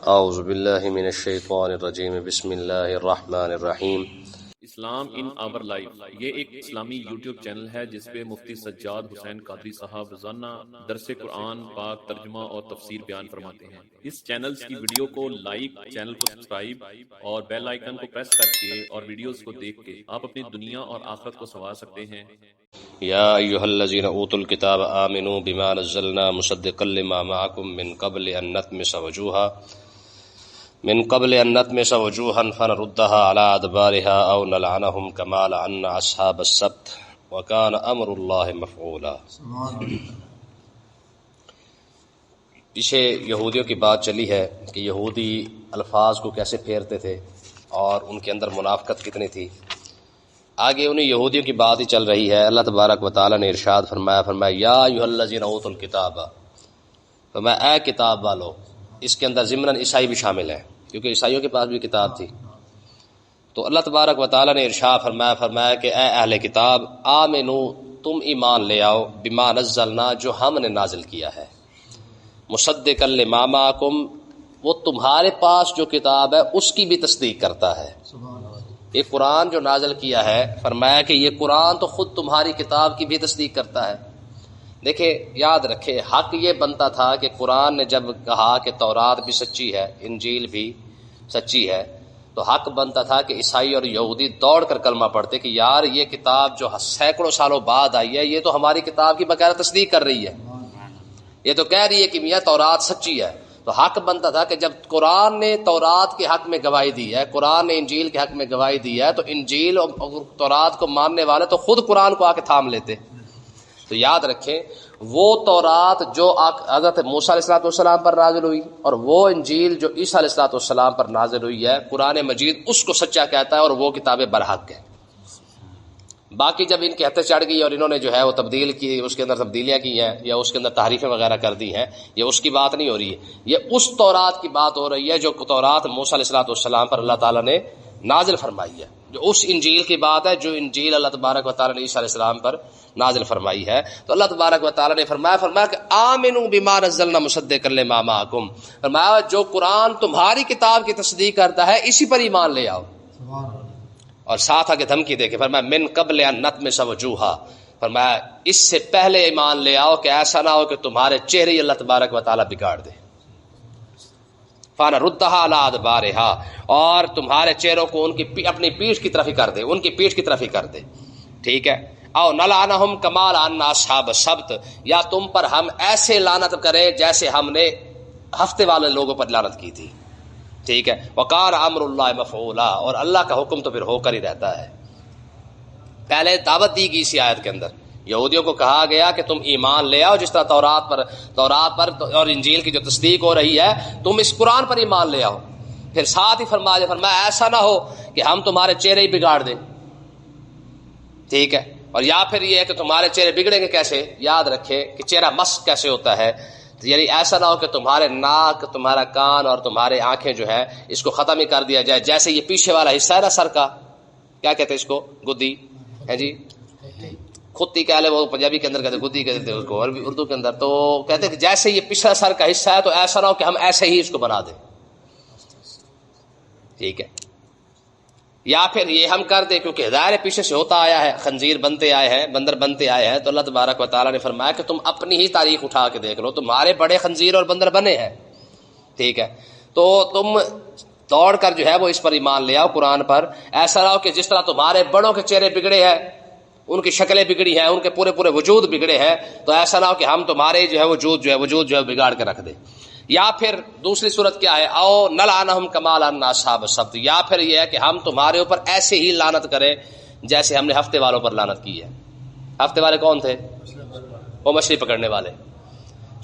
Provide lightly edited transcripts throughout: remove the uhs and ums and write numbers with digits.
اعوذ باللہ من الشیطان الرجیم بسم اللہ الرحمن الرحیم۔ اسلام ان آور لائف یہ ایک اسلامی یوٹیوب چینل ہے جس پہ مفتی سجاد حسین قادری صاحب روزانہ درس قرآن پاک ترجمہ اور تفسیر بیان فرماتے ہیں۔ اس چینل کی ویڈیو کو لائک، چینل کو سبسکرائب اور بیل آئیکن کو پریس کر کے اور ویڈیوز کو دیکھ کے آپ اپنی دنیا اور آخرت کو سنوار سکتے ہیں۔ یا ایھا الذین اوتوا الکتاب آمنوا بما نزلنا مصدقا لما معکم من قبل ان نطمس وجوها فنردها على ادبارها او نلعنهم كما لعنا اصحاب السبت وكان امر الله مفعولا۔ پیچھے یہودیوں کی بات چلی ہے کہ یہودی الفاظ کو کیسے پھیرتے تھے اور ان کے اندر منافقت کتنی تھی۔ آگے انہیں یہودیوں کی بات ہی چل رہی ہے۔ اللہ تبارک و تعالی نے ارشاد فرمایا یا ایھا الذین اوتوا الکتاب، فرمایا اے کتاب والو۔ اس کے اندر ضمناً عیسائی بھی شامل ہیں کیونکہ عیسائیوں کے پاس بھی کتاب تھی۔ تو اللہ تبارک و تعالی نے ارشاد فرمایا کہ اے اہل کتاب آمنو، تم ایمان لے آؤ، بما نزلنا، جو ہم نے نازل کیا ہے، مصدقا لما معکم، وہ تمہارے پاس جو کتاب ہے اس کی بھی تصدیق کرتا ہے۔ یہ قرآن جو نازل کیا ہے، فرمایا کہ یہ قرآن تو خود تمہاری کتاب کی بھی تصدیق کرتا ہے۔ دیکھیں، یاد رکھے، حق یہ بنتا تھا کہ قرآن نے جب کہا کہ تورات بھی سچی ہے، انجیل بھی سچی ہے، تو حق بنتا تھا کہ عیسائی اور یہودی دوڑ کر کلمہ پڑھتے کہ یار یہ کتاب جو سینکڑوں سالوں بعد آئی ہے، یہ تو ہماری کتاب کی باقاعدہ تصدیق کر رہی ہے، یہ تو کہہ رہی ہے کہ میاں تورات سچی ہے۔ تو حق بنتا تھا کہ جب قرآن نے تورات کے حق میں گواہی دی ہے، قرآن نے انجیل کے حق میں گواہی دی ہے، تو انجیل اور تورات کو ماننے والے تو خود قرآن کو آ کے تھام لیتے۔ تو یاد رکھیں، وہ تورات جو حضرت موسیٰ علیہ السلام پر نازل ہوئی اور وہ انجیل جو عیسیٰ علیہ السلام پر نازل ہوئی ہے، قرآن مجید اس کو سچا کہتا ہے اور وہ کتابیں برحق ہے۔ باقی جب ان کی حد چڑھ گئی اور انہوں نے جو ہے وہ تبدیل کی، اس کے اندر تبدیلیاں کی ہیں یا اس کے اندر تحریفیں وغیرہ کر دی ہیں، یہ اس کی بات نہیں ہو رہی ہے، یہ اس تورات کی بات ہو رہی ہے جو تورات موسیٰ علیہ السلام پر اللہ تعالیٰ نے نازل فرمائی ہے، جو اس انجیل کی بات ہے جو انجیل اللہ تبارک و تعالیٰ نے عیسیٰ علیہ السلام پر نازل فرمائی ہے۔ تو اللہ تبارک و تعالیٰ نے فرمایا کہ آمنوا بما نزلنا مصدقا لما معکم، فرمایا جو قرآن تمہاری کتاب کی تصدیق کرتا ہے اسی پر ایمان لے آؤ۔ اور ساتھ آگے دھمکی دے کے فرمایا من قبل ان نطمس وجوہا، فرمایا اس سے پہلے ایمان لے آؤ کہ ایسا نہ ہو کہ تمہارے چہرے اللہ تبارک و تعالیٰ بگاڑ دے، فنردها علی ادبارها، اور تمہارے چہروں کو ان کی اپنی پیٹھ کی طرف ہی کر دے، ان کی پیٹھ کی طرف ہی کر دے، ٹھیک ہے۔ او نلعنہم کما لعنا اصحاب السبت، یا تم پر ہم ایسے لعنت کریں جیسے ہم نے ہفتے والے لوگوں پر لعنت کی تھی، ٹھیک ہے۔ وقال امر اللہ مفعولا، اور اللہ کا حکم تو پھر ہو کر ہی رہتا ہے۔ پہلے دعوت دی گئی اسی آیت کے اندر، یہودیوں کو کہا گیا کہ تم ایمان لے آؤ، جس طرح تورات پر اور انجیل کی جو تصدیق ہو رہی ہے تم اس قرآن پر ایمان لے آؤ۔ پھر ساتھ ہی فرمایا ایسا نہ ہو کہ ہم تمہارے چہرے ہی بگاڑ دیں، ٹھیک ہے۔ اور یا پھر یہ ہے کہ تمہارے چہرے بگڑیں گے کیسے، یاد رکھے کہ چہرہ مسخ کیسے ہوتا ہے، یعنی ایسا نہ ہو کہ تمہارے ناک، تمہارا کان اور تمہارے آنکھیں جو ہے اس کو ختم ہی کر دیا جائے، جیسے یہ پیچھے والا حصہ ہے نا سر کا، کیا کہتے ہیں اس کو، گدی ہے جی، خطی کہہ لے، وہ پنجابی کے اندر کہتے ہیں گدی کہتے ہیں اس کو، اور بھی اردو کے اندر، تو کہتے ہیں کہ جیسے یہ پچھلا سر کا حصہ ہے تو ایسا نہ ہو کہ ہم ایسے ہی اس کو بنا دیں، ٹھیک ہے۔ یا پھر یہ ہم کر دیں، کیونکہ ظاہر پیچھے سے ہوتا آیا ہے، خنزیر بنتے آئے ہیں، بندر بنتے آئے ہیں، تو اللہ تبارک و تعالیٰ نے فرمایا کہ تم اپنی ہی تاریخ اٹھا کے دیکھ لو، تمہارے بڑے خنزیر اور بندر بنے ہیں، ٹھیک ہے۔ تو تم دوڑ کر جو ہے وہ اس پر ایمان لے آؤ، قرآن پر۔ ایسا نہ ہو کہ جس طرح تمہارے بڑوں کے چہرے بگڑے ہیں، ان کی شکلیں بگڑی ہیں، ان کے پورے وجود بگڑے ہیں، تو ایسا نہ ہو کہ ہم تمہارے جو ہے وجود جو ہے بگاڑ کے رکھ دیں۔ یا پھر دوسری صورت کیا ہے، او نلعنہم کما لعنا اصحاب السبت، یا پھر یہ ہے کہ ہم تمہارے اوپر ایسے ہی لعنت کریں جیسے ہم نے ہفتے والوں پر لعنت کی ہے۔ ہفتے والے کون تھے؟ وہ مچھلی پکڑنے والے۔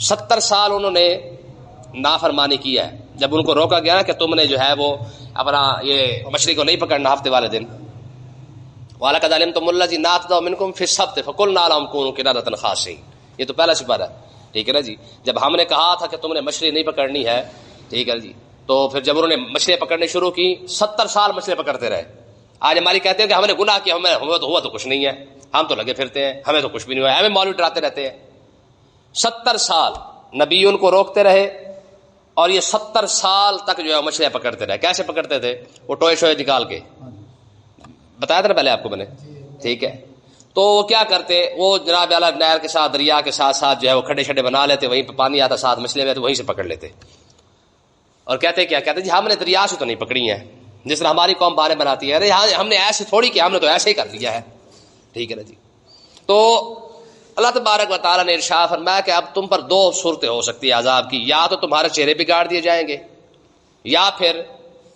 70 سال انہوں نے نافرمانی کی ہے، جب ان کو روکا گیا کہ تم نے جو ہے وہ اپنا یہ مچھلی کو نہیں پکڑنا ہفتے والے دن، وَلَقَدْ عَلِمْتُمُ الَّذِينَ اعْتَدَوْا مِنْكُمْ فِي السَّبْتِ فَقُلْنَا لَهُمْ كُونُوا قِرَدَةً خَاسِئِينَ، یہ تو پہلا سپارہ ہے، ٹھیک ہے نا جی۔ جب ہم نے کہا تھا کہ تم نے مچھلی نہیں پکڑنی ہے، ٹھیک ہے جی، تو پھر جب انہوں نے مچھلیاں پکڑنی شروع کی، 70 سال مچھلیاں پکڑتے رہے۔ آج ہماری کہتے ہیں کہ ہم نے گناہ کیا، ہمیں ہوا تو کچھ نہیں ہے، ہم تو لگے پھرتے ہیں، ہمیں تو کچھ بھی نہیں ہوا، ہمیں مولوی ڈراتے رہتے ہیں۔ 70 سال نبی ان کو روکتے رہے اور یہ 70 سال تک جو ہے مچھلیاں پکڑتے رہے. کیسے پکڑتے تھے؟ وہ ٹوئے شوئے نکال کے بتایا تھا نا پہلے آپ کو میں نے, ٹھیک ہے. تو وہ کیا کرتے, وہ جناب اعلیٰ نہر کے ساتھ دریا کے ساتھ ساتھ جو ہے وہ کھڈے شڈے بنا لیتے, وہیں پہ پانی آتا, ساتھ مچھلیاں بھی آتی, وہیں سے پکڑ لیتے. اور کہتے کیا کہتے جی ہم نے دریا سے تو نہیں پکڑی ہیں جس طرح ہماری قوم بانے بناتی ہے, ارے ہم نے ایسے تھوڑی کیا, ہم نے تو ایسے ہی کر لیا ہے, ٹھیک ہے نا جی. تو اللہ تبارک و تعالیٰ نے ارشاد فرمایا کہ اب تم پر 2 صورتیں ہو سکتی ہے عذاب کی, یا تو تمہارے چہرے بگاڑ دیے جائیں گے یا پھر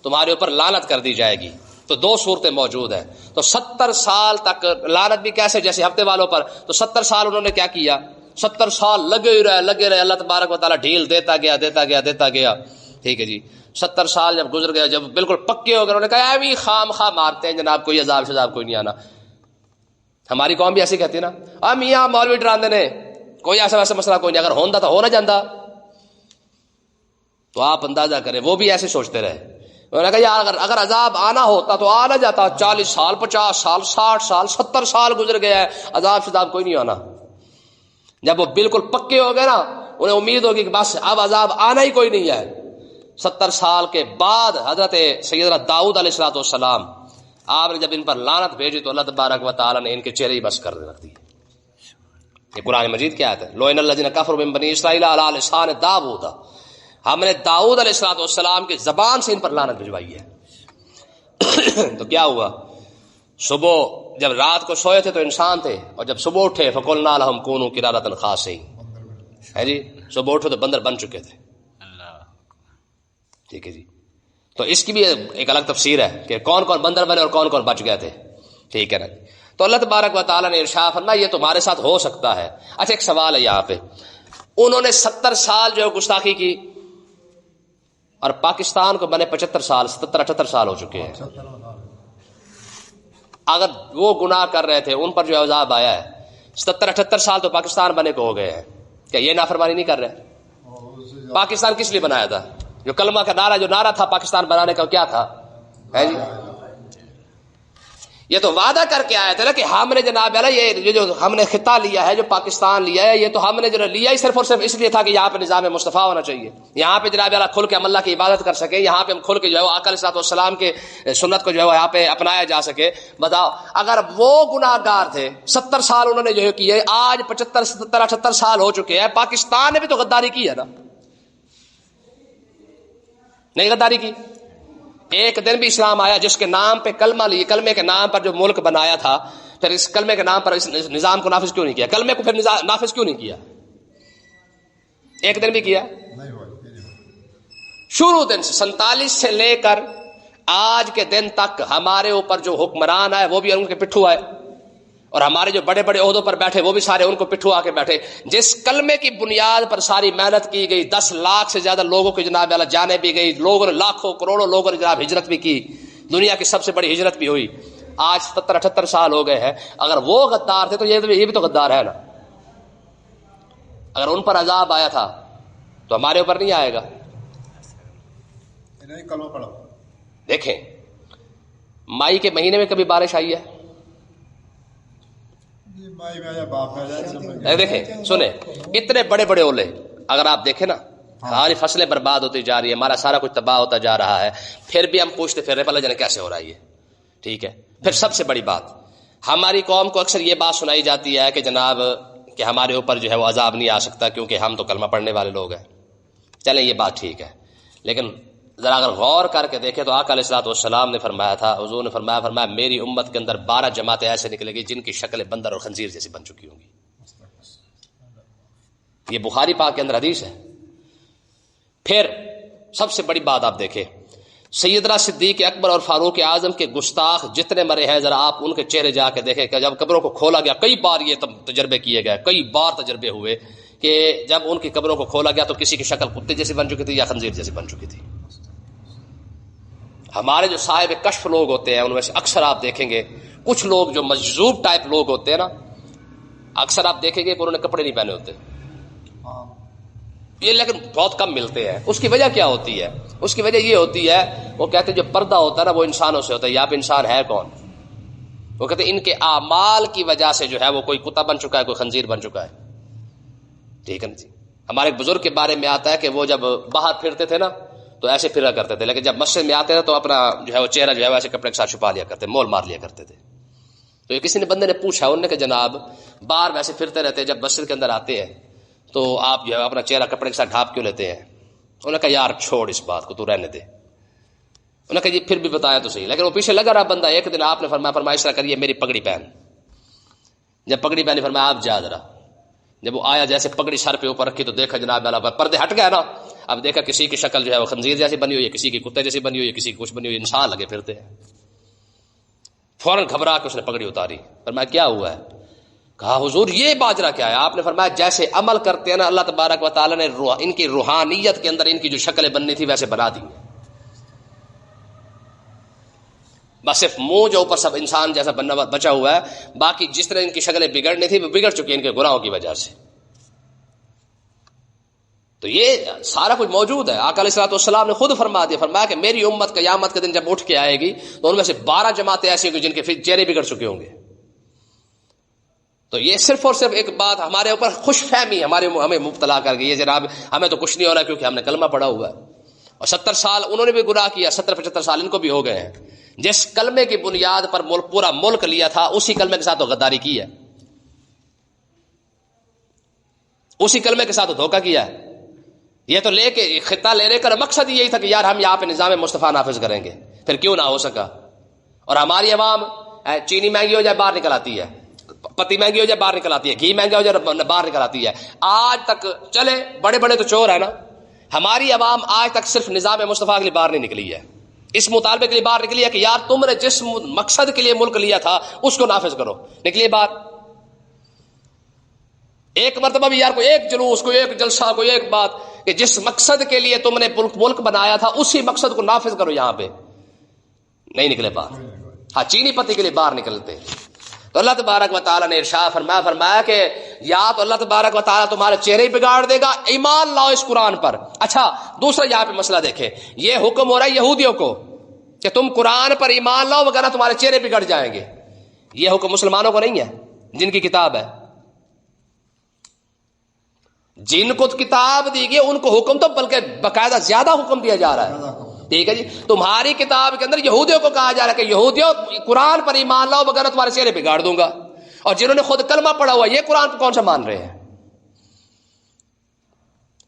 تمہارے اوپر لعنت کر دی جائے گی. تو 2 صورتیں موجود ہیں. تو 70 سال تک لعنت بھی کیسے, جیسے ہفتے والوں پر, تو 70 سال انہوں نے کیا کیا, 70 سال لگے رہے, اللہ تبارک و تعالیٰ ڈھیل دیتا گیا, ٹھیک ہے جی. 70 سال جب گزر گیا, جب بالکل پکے ہو گئے, انہوں نے کہا ابھی خام خواہ مارتے ہیں جناب, کوئی عذاب شذاب کوئی نہیں آنا. ہماری قوم بھی ایسی کہتی ہے نا, میاں مولوی ڈراندے نے, کوئی ایسا ویسا مسئلہ کوئی نہیں, اگر ہوندا تو ہو نہ جاندہ. تو آپ اندازہ کریں وہ بھی ایسے سوچتے رہے. انہوں نے کہا یار اگر عذاب آنا ہوتا تو آ نہ جاتا, 40 سال 50 سال 60 سال 70 سال گزر گیا ہے, عذاب شذاب کوئی نہیں آنا. جب وہ بالکل پکے ہو گئے نا, انہیں امید ہوگی کہ بس اب عذاب آنا ہی کوئی نہیں ہے. 70 سال کے بعد حضرت سیدنا داؤد علیہ الصلوۃ والسلام, آپ نے جب ان پر لعنت بھیجی تو اللہ تبارک و تعالیٰ نے ان کے چہرے ہی بس کر رکھ دی. یہ قرآن مجید کیا آیت ہے, لوئن الذین کفروا من بنی اسرائیل علی لسان داؤد, ہم نے داؤد علیہ الصلوۃ والسلام کی زبان سے ان پر لعنت بھجوائی ہے. تو کیا ہوا, صبح جب رات کو سوئے تھے تو انسان تھے, اور جب صبح اٹھے فقلنا لهم كونوا قردة خاسئین, ہے جی, صبح اٹھو تو بندر بن چکے تھے, ٹھیک ہے جی. تو اس کی بھی ایک الگ تفسیر ہے کہ کون کون بندر بنے اور کون کون بچ گئے تھے, ٹھیک ہے نا. تو اللہ تبارک و تعالیٰ نے ارشاد فرمایا یہ تمہارے ساتھ ہو سکتا ہے. اچھا ایک سوال ہے یہاں پہ, انہوں نے 70 سال جو ہے گستاخی کی, اور پاکستان کو بنے 75 سال 77-78 سال ہو چکے ہیں. اگر وہ گناہ کر رہے تھے, ان پر جو عذاب آیا ہے, 77-78 سال تو پاکستان بنے کو ہو گئے ہیں, کیا یہ نافرمانی نہیں کر رہے؟ پاکستان کس لیے بنایا تھا؟ جو کلمہ کا نعرہ, جو نعرہ تھا پاکستان بنانے کا, کیا تھا, ہے جی, یہ تو وعدہ کر کے آیا تھا نا کہ ہم نے جناب والا یہ جو ہم نے خطہ لیا ہے, جو پاکستان لیا ہے, یہ تو ہم نے جو لیا ہی صرف اور صرف اس لیے تھا کہ یہاں پہ نظام مصطفیٰ ہونا چاہیے, یہاں پہ جناب والا کھل کے ہم اللہ کی عبادت کر سکے, یہاں پہ ہم کھل کے جو ہے آقا علیہ الصلوۃ والسلام کے سنت کو جو ہے یہاں پہ اپنایا جا سکے. بتاؤ اگر وہ گناہ گار تھے, 70 سال انہوں نے جو ہے کیے, آج 75 70 78 سال ہو چکے ہیں, پاکستان نے بھی تو غداری کی ہے نا, نہیں غداری کی؟ ایک دن بھی اسلام آیا جس کے نام پہ کلمہ لیے, کلمے کے نام پر جو ملک بنایا تھا, پھر اس کلمے کے نام پر اس نظام کو نافذ کیوں نہیں کیا, کلمے کو پھر نافذ کیوں نہیں کیا؟ ایک دن بھی کیا؟ شروع دن سے 47 سے لے کر آج کے دن تک ہمارے اوپر جو حکمران آئے وہ بھی ان کے پٹھو آئے, اور ہمارے جو بڑے بڑے عہدوں پر بیٹھے وہ بھی سارے ان کو پٹھو آ کے بیٹھے. جس کلمے کی بنیاد پر ساری محنت کی گئی, 10 لاکھ سے زیادہ لوگوں کی جناب والا جانیں بھی گئی, لوگوں نے لاکھوں کروڑوں لوگوں نے جناب ہجرت بھی کی, دنیا کی سب سے بڑی ہجرت بھی ہوئی, آج 70-78 سال ہو گئے ہیں. اگر وہ غدار تھے تو یہ بھی تو غدار ہے نا. اگر ان پر عذاب آیا تھا تو ہمارے اوپر نہیں آئے گا. دیکھیں مائی کے مہینے میں کبھی بارش آئی ہے؟ دیکھیں سنیں, اتنے بڑے بڑے اولے اگر آپ دیکھیں نا, ہماری فصلیں برباد ہوتی جا رہی ہے, ہمارا سارا کچھ تباہ ہوتا جا رہا ہے, پھر بھی ہم پوچھتے پھر رہے پتہ جانے کیسے ہو رہا ہے یہ, ٹھیک ہے. پھر سب سے بڑی بات, ہماری قوم کو اکثر یہ بات سنائی جاتی ہے کہ جناب کہ ہمارے اوپر جو ہے وہ عذاب نہیں آ سکتا کیونکہ ہم تو کلمہ پڑھنے والے لوگ ہیں. چلیں یہ بات ٹھیک ہے, لیکن ذرا اگر غور کر کے دیکھیں تو آقا علیہ الصلوۃ والسلام نے فرمایا تھا, حضور نے فرمایا میری امت کے اندر 12 جماعتیں ایسے نکلے گی جن کی شکل بندر اور خنزیر جیسی بن چکی ہوں گی. یہ بخاری پاک کے اندر حدیث ہے. پھر سب سے بڑی بات آپ دیکھیں, سیدنا صدیق اکبر اور فاروق اعظم کے گستاخ جتنے مرے ہیں, ذرا آپ ان کے چہرے جا کے دیکھیں کہ جب قبروں کو کھولا گیا, کئی بار یہ تجربے کیے گئے, کئی بار تجربے ہوئے کہ جب ان کی قبروں کو کھولا گیا تو کسی کی شکل کتے جیسی بن چکی تھی یا خنزیر جیسی بن چکی تھی. ہمارے جو صاحب کشف لوگ ہوتے ہیں ان میں سے اکثر آپ دیکھیں گے کچھ لوگ جو مجذوب ٹائپ لوگ ہوتے ہیں نا, اکثر آپ دیکھیں گے کہ انہوں نے کپڑے نہیں پہنے ہوتے, یہ لیکن بہت کم ملتے ہیں. اس کی وجہ کیا ہوتی ہے؟ اس کی وجہ یہ ہوتی ہے, وہ کہتے ہیں جو پردہ ہوتا ہے نا وہ انسانوں سے ہوتا ہے, یا پھر انسان ہے کون, وہ کہتے ہیں ان کے اعمال کی وجہ سے جو ہے وہ کوئی کتا بن چکا ہے, کوئی خنزیر بن چکا ہے, ٹھیک ہے نا جی. ہمارے ایک بزرگ کے بارے میں آتا ہے کہ وہ جب باہر پھرتے تھے نا تو ایسے پھرا کرتے تھے، لیکن جب مسجد میں آتے تھے تو اپنا جو ہے وہ چہرہ جو ہے ویسے کپڑے کے ساتھ چھپا لیا کرتے، مول مار لیا کرتے تھے۔ تو کسی نے بندے نے پوچھا، انہوں نے کہ جناب باہر ویسے پھرتے رہتے، جب مسجد کے اندر آتے ہیں تو آپ جو ہے اپنا چہرہ کپڑے کے ساتھ ڈھانپ کیوں لیتے ہیں؟ انہوں نے کہا یار چھوڑ اس بات کو، تو رہنے دے۔ انہوں نے کہا یہ پھر بھی بتایا تو صحیح، لیکن وہ پیچھے لگا رہا بندہ۔ ایک دن آپ نے فرمایا اس طرح کریے میری پگڑی پہن۔ جب پگڑی پہنی فرمایا آپ جا ذرا۔ جب وہ آیا جیسے پگڑی سر پہ اوپر رکھی تو دیکھا جناب والا پردے ہٹ گیا نا، اب دیکھا کسی کی شکل جو ہے وہ خنزیر جیسی بنی ہوئی ہے، کسی کی کتے جیسی بنی ہوئی ہے، کسی کی کچھ بنی ہوئی، انسان لگے پھرتے ہیں۔ فوراً گھبرا کے اس نے پگڑی اتاری۔ فرمایا کیا ہوا ہے؟ کہا حضور یہ باجرا کیا ہے؟ آپ نے فرمایا جیسے عمل کرتے ہیں نا اللہ تبارک و تعالیٰ نے ان کی روحانیت کے اندر ان کی جو شکلیں بننی تھی ویسے بنا دی، بس صرف منہ جو اوپر سب انسان جیسا بننا بچا ہوا ہے، باقی جس طرح ان کی شکلیں بگڑنی تھی وہ بگڑ چکی ہیں ان کے گناہوں کی وجہ سے۔ تو یہ سارا کچھ موجود ہے۔ آقا علیہ الصلوۃ والسلام نے خود فرما دیا، فرمایا کہ میری امت قیامت کے دن جب اٹھ کے آئے گی تو ان میں سے 12 جماعتیں ایسی ہوں گی جن کے چہرے بگڑ چکے ہوں گے۔ تو یہ صرف اور صرف ایک بات ہمارے اوپر خوش فہمی ہمیں مبتلا کر گئی ہے، جناب ہمیں تو کچھ نہیں ہو رہا کیونکہ ہم نے کلمہ پڑھا ہوا ہے، اور 70 سال انہوں نے بھی گناہ کیا، 70-75 سال ان کو بھی ہو گئے ہیں۔ جس کلمے کی بنیاد پر پورا ملک لیا تھا اسی کلمے کے ساتھ تو غداری کی ہے، اسی کلمے کے ساتھ تو دھوکہ کیا ہے۔ یہ تو لے کے خطہ لینے کا مقصد یہی تھا کہ یار ہم یہاں پہ نظام مصطفیٰ نافذ کریں گے، پھر کیوں نہ ہو سکا۔ اور ہماری عوام چینی مہنگی ہو جائے باہر نکل آتی ہے، پتی مہنگی ہو جائے باہر نکل آتی ہے، گھی مہنگا ہو جائے باہر نکل آتی ہے۔ آج تک چلے بڑے بڑے تو چور ہے نا، ہماری عوام آج تک صرف نظام مصطفیٰ کے لیے باہر نہیں نکلی ہے، اس مطالبے کے لیے باہر نکلی ہے کہ یار تم نے جس مقصد کے لیے ملک لیا تھا اس کو نافذ کرو، نکلیے باہر۔ ایک مرتبہ بھی یار کوئی ایک جلوس، کوئی ایک جلسہ، کوئی ایک بات کہ جس مقصد کے لیے تم نے ملک بنایا تھا اسی مقصد کو نافذ کرو، یہاں پہ نہیں نکلے باہر۔ ہاں چینی پتی کے لیے باہر نکلتے۔ تو اللہ تبارک و تعالیٰ نے ارشاد فرمایا کہ یا تو اللہ تبارک و تعالیٰ تمہارے چہرے بگاڑ دے گا، ایمان لاؤ اس قرآن پر۔ اچھا دوسرا یہاں پہ مسئلہ دیکھیں، یہ حکم ہو رہا ہے یہودیوں کو کہ تم قرآن پر ایمان لاؤ وغیرہ تمہارے چہرے بگڑ جائیں گے۔ یہ حکم مسلمانوں کو نہیں ہے جن کی کتاب ہے، جن کو کتاب دی گئی ان کو حکم تو بلکہ باقاعدہ زیادہ حکم دیا جا رہا ہے۔ ٹھیک ہے جی، تمہاری کتاب کے اندر یہودیوں کو کہا جا رہا ہے کہ یہودیوں قرآن پر ایمان لاؤ وغیرہ تمہارے چہرے بگاڑ دوں گا، اور جنہوں نے خود کلمہ پڑھا ہوا یہ قرآن کو کون سا مان رہے ہیں؟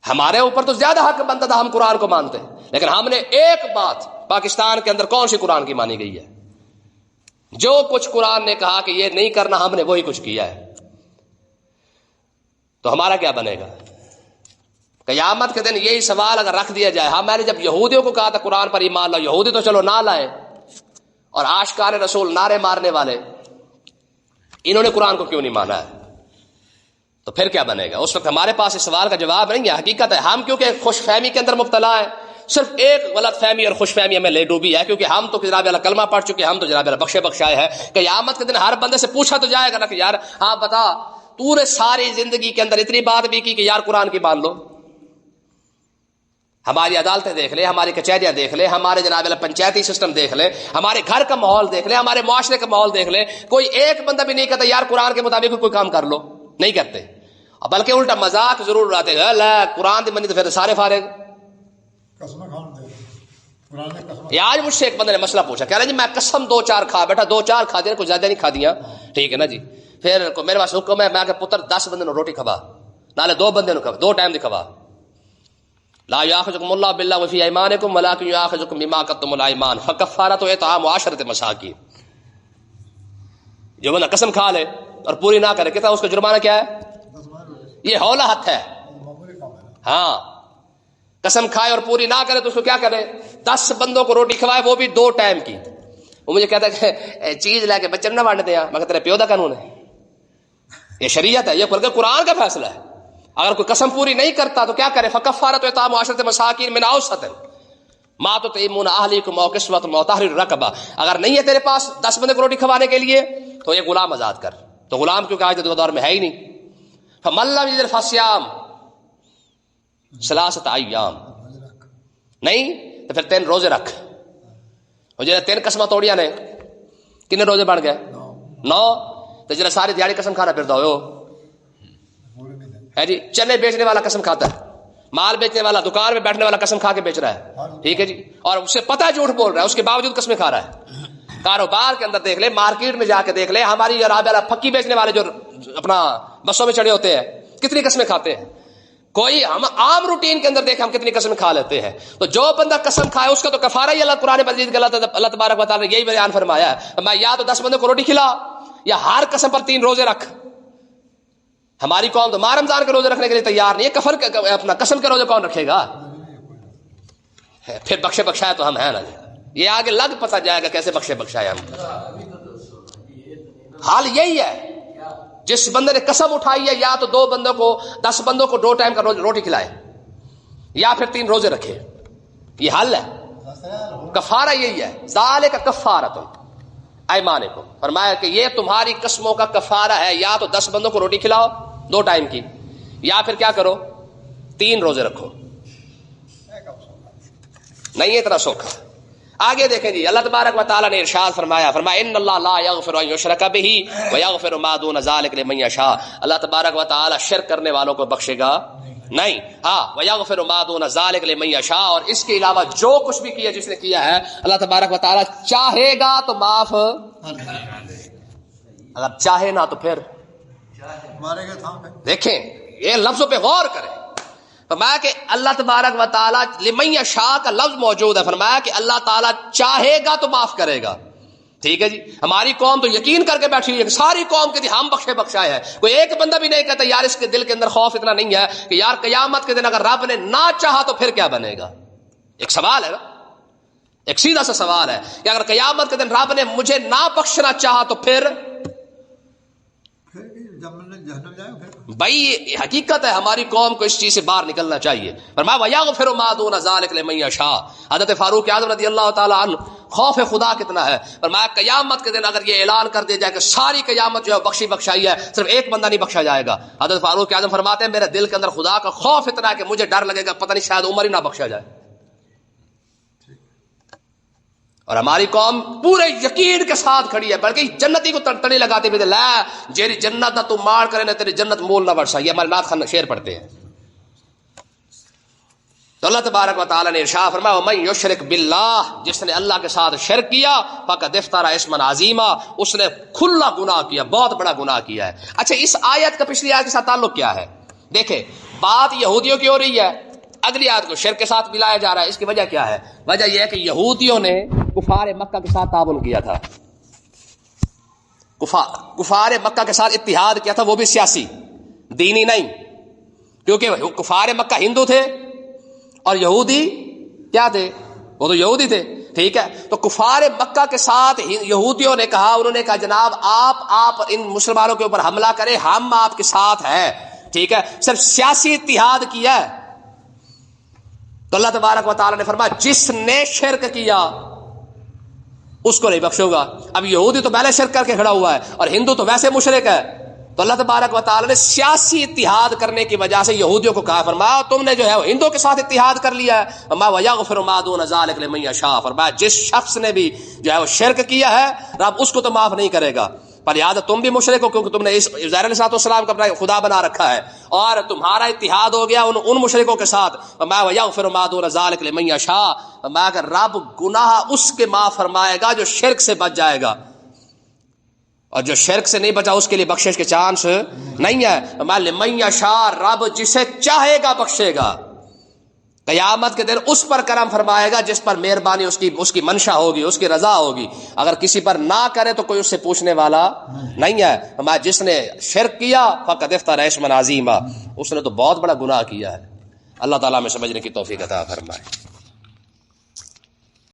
ہمارے اوپر تو زیادہ حق بنتا تھا، ہم قرآن کو مانتے، لیکن ہم نے ایک بات پاکستان کے اندر کون سی قرآن کی مانی گئی ہے؟ جو کچھ قرآن نے کہا کہ یہ نہیں کرنا ہم نے وہی کچھ کیا ہے۔ تو ہمارا کیا بنے گا؟ قیامت کے دن یہی سوال اگر رکھ دیا جائے، میں نے جب یہودیوں کو کہا تھا قرآن پر ایمان لاؤ، یہودی تو چلو نہ لائے، اور آشکار رسول نعرے مارنے والے انہوں نے قرآن کو کیوں نہیں مانا ہے؟ تو پھر کیا بنے گا؟ اس وقت ہمارے پاس اس سوال کا جواب نہیں ہے۔ حقیقت ہے ہم کیونکہ خوش فہمی کے اندر مبتلا ہیں، صرف ایک غلط فہمی اور خوش فہمی ہمیں لے ڈوبی ہے، کیونکہ ہم تو جناب اللہ کلمہ پڑھ چکے، ہم تو جناب اللہ بخشائے ہے۔ قیامت کے دن ہر بندے سے پوچھا تو جائے گا نا کہ یار ہاں بتا تو نے ساری زندگی کے اندر اتنی بات بھی کی کہ یار قرآن کی مان لو۔ ہماری عدالتیں دیکھ لیں، ہماری کچہریاں دیکھ لیں، ہمارے جناب اللہ پنچایتی سسٹم دیکھ لیں، ہمارے گھر کا ماحول دیکھ لیں، ہمارے معاشرے کا ماحول دیکھ لیں، کوئی ایک بندہ بھی نہیں کہتا یار قرآن کے مطابق کوئی کام کر لو، نہیں کرتے، بلکہ الٹا مذاق ضرور اڑاتے ہیں، قرآن دی منی تو پھر سارے فارغ۔ آج مجھ سے ایک بندے نے مسئلہ پوچھا، کہہ رہا جی میں قسم 2-4 کھا بیٹھا، 2-4 کھا دیا، کچھ زیادہ نہیں کھا دیا، ٹھیک ہے نا جی، پھر میرے پاس حکم ہے، میں کہ پتر 10 بندے روٹی کھوا، نالے 2 بندے نو کھوا، 2 ٹائم دی کھوا۔ لا یاخذکم اللہ باللغو فی ایمانکم ولکن یاخذکم بما عقدتم الایمان فکفارۃ اطعام 10 مساکین۔ جو بندہ قسم کھا لے اور پوری نہ کرے کہتا ہے اس کا جرمانہ کیا ہے؟ یہ ہولا حد ہے۔ ہاں قسم کھائے اور پوری نہ کرے تو اس کو کیا کرے؟ 10 بندوں کو روٹی کھوائے، وہ بھی 2 ٹائم کی۔ وہ مجھے کہتا ہے کہ چیز لے کے بچے نہ بانٹ دیں، میں کہتا تیرے پیو دا قانون ہے، یہ شریعت ہے، یہ قرآن کا فیصلہ ہے۔ اگر کوئی قسم پوری نہیں کرتا تو کیا کرے؟ فکفارۃ اطعام 10 مساکین من اوسط ما تطعمون اہلیکم او کسوتہم او تحریر رقبہ۔ اگر نہیں ہے تیرے پاس 10 بندے کو روٹی کھوانے کے لیے تو یہ غلام آزاد کر۔ تو غلام کیونکہ آج دور میں ہے ہی نہیں۔ فمن لم یجد فصیام 3 ایام، نہیں تو پھر 3 روزے رکھ۔ اور جنہیں 3 قسمیں توڑیاں نے کتنے روزے بن گئے؟ 9۔ تو جنہیں ساری دیہڑی قسم کھانا پھر دو ہے جی چنے بیچنے والا قسم کھاتا ہے, مال بیچنے والا, دکان میں بیٹھنے والا قسم کھا کے بیچ رہا ہے, ٹھیک ہے جی, اور اسے پتہ جھوٹ بول رہا ہے, اس کے باوجود قسمیں کھا رہا ہے. کاروبار کے اندر دیکھ لے, مارکیٹ میں جا کے دیکھ لے, ہماری پھکی بیچنے والے جو اپنا بسوں میں چڑھے ہوتے ہیں کتنی قسمیں کھاتے ہیں. کوئی ہم عام روٹین کے اندر دیکھ ہم کتنی قسم کھا لیتے ہیں. تو جو بندہ قسم کھائے اس کا تو کفارہ ہی اللہ قرآن مجید کے اللہ تبارک و تعالیٰ نے یہی بیان فرمایا ہے, میں یا تو 10 بندوں کو روٹی کھلا یا ہر قسم پر 3 روزے رکھ. ہماری قوم تو ماہ رمضان کے روزے رکھنے کے لیے تیار نہیں ہے, اپنا قسم کے روزے کون رکھے گا؟ پھر بخشے بخشائے تو ہم ہیں نا جی, یہ آگے لگ پتہ جائے گا کیسے بخشے بخشائے ہم. حال یہی ہے, جس بندے نے قسم اٹھائی ہے یا تو 2 بندوں کو 10 بندوں کو 2 ٹائم کا روٹی کھلائے یا پھر 3 روزے رکھے, یہ حل ہے. کفارہ یہی ہے, ذالک کفارۃ ایمانکم, فرمایا کہ یہ تمہاری قسموں کا کفارہ ہے, یا تو 10 بندوں کو روٹی کھلاؤ 2 ٹائم کی, یا پھر کیا کرو 3 روزے رکھو. نہیں اتنا سوکھا. آگے دیکھیں جی, اللہ تبارک و تعالیٰ نے ارشاد فرمایا ان اللہ لا یغفر ان یشرک بہ ویغفر ما دون ذلک لمن یشاء. اللہ تبارک و تعالیٰ شرک کرنے والوں کو بخشے گا نہیں, ہاں ویغفر ما دون ذلک لمن یشاء, اور اس کے علاوہ جو کچھ بھی کیا جس نے کیا ہے اللہ تبارک و تعالیٰ چاہے گا تو معاف, اگر چاہے نہ تو پھر مارے گا. دیکھیں یہ لفظوں پہ غور کریں. فرمایا کہ اللہ تبارک و تعالیٰ لمن یشاء کا لفظ موجود ہے, فرمایا کہ اللہ تعالیٰ چاہے گا تو معاف کرے گا. ٹھیک ہے جی, ہماری قوم تو یقین کر کے بیٹھی ہوئی ہے, ساری قوم کے ہم بخشے بخشائے ہیں. کوئی ایک بندہ بھی نہیں کہتا یار اس کے دل کے اندر خوف اتنا نہیں ہے کہ یار قیامت کے دن اگر رب نے نہ چاہا تو پھر کیا بنے گا. ایک سوال ہے نا, ایک سیدھا سا سوال ہے کہ اگر قیامت کے دن رب نے مجھے نہ بخشنا چاہا تو پھر بھائی حقیقت ہے ہماری قوم کو اس چیز سے باہر نکلنا چاہیے. فرمایا وَيَغْفِرُ مَا دُونَ ذَلِكَ لِمَن يَشَاءُ. حضرت فاروق اعظم رضی اللہ تعالیٰ عنہ خوف خدا کتنا ہے. فرمایا قیامت کے دن اگر یہ اعلان کر دیا جائے کہ ساری قیامت جو ہے بخشی بخشائی ہے, صرف ایک بندہ نہیں بخشا جائے گا. حضرت فاروق اعظم فرماتے ہیں میرے دل کے اندر خدا کا خوف اتنا ہے کہ مجھے ڈر لگے گا پتہ نہیں شاید عمر ہی نہ بخشا جائے. اور ہماری قوم پورے یقین کے ساتھ کھڑی ہے, بلکہ جنتی کو تڑی لگاتے ہوئے لا جیری جنت نہ تو مار کرے نہ تیری جنت مول نہ برسا. یہ ہمارے نعت خان شعر پڑھتے ہیں. تو اللہ تبارک و تعالیٰ نے ارشاد فرمایا وَمَن یشرک باللہ, جس نے اللہ کے ساتھ شرک کیا فقد افترى اسما عظیما, اس نے کھلا گناہ کیا, بہت بڑا گناہ کیا ہے. اچھا اس آیت کا پچھلی آیت کے ساتھ تعلق کیا ہے؟ دیکھیں بات یہودیوں کی ہو رہی ہے, اگلی آیت کو شرک کے ساتھ ملایا جا رہا ہے. اس کی وجہ کیا ہے؟ وجہ یہ ہے کہ یہودیوں نے کفار مکہ کے ساتھ تعاون کیا تھا, کفار مکہ کے ساتھ اتحاد کیا تھا, وہ بھی سیاسی دینی نہیں, کیونکہ کفار مکہ ہندو تھے اور یہودی کیا تھے, وہ تو یہودی تھے. ٹھیک ہے, تو کفار مکہ کے ساتھ یہودیوں نے کہا, انہوں نے کہا جناب آپ ان مسلمانوں کے اوپر حملہ کریں, ہم آپ کے ساتھ ہیں. ٹھیک ہے, صرف سیاسی اتحاد کیا ہے. تو اللہ تبارک و تعالیٰ نے فرمایا جس نے شرک کیا اس کو نہیں بخشوں گا. اب یہودی تو پہلے شرک کر کے کھڑا ہوا ہے اور ہندو تو ویسے مشرک ہے. تو اللہ تبارک و تعالیٰ نے سیاسی اتحاد کرنے کی وجہ سے یہودیوں کو کہا, فرمایا تم نے جو ہے ہندو کے ساتھ اتحاد کر لیا ہے. فرمایا وَيَغْفِرُ مَا دُونَ ذَلِكَ لِمَن يَشَاءُ, فرمایا جس شخص نے بھی جو ہے وہ شرک کیا ہے رب اس کو تو معاف نہیں کرے گا. پر یاد تم بھی مشرک ہو کیونکہ تم نے اس عزیر علیہ السلام کو اپنا خدا بنا رکھا ہے اور تمہارا اتحاد ہو گیا ان مشرکوں کے ساتھ. فرمایا وَيَغْفِرُ مَا دُونَ ذَلِكَ لِمَن يَشَاءُ, فرمایا کہ رب گناہ اس کے معاف فرمائے گا جو شرک سے بچ جائے گا, اور جو شرک سے نہیں بچا اس کے لیے بخشش کے چانس نہیں ہے. فرمایا لِمَن يَشَاءُ, رب جسے چاہے گا بخشے گا. قیامت کے دن اس پر کرم فرمائے گا جس پر مہربانی اس کی منشا ہوگی, اس کی رضا ہوگی. اگر کسی پر نہ کرے تو کوئی اس سے پوچھنے والا نہیں ہے. فرمایا جس نے شرک کیا فقد افترى اسما عظیما, اس نے تو بہت بڑا گناہ کیا ہے. اللہ تعالیٰ میں سمجھنے کی توفیق عطا فرمائے.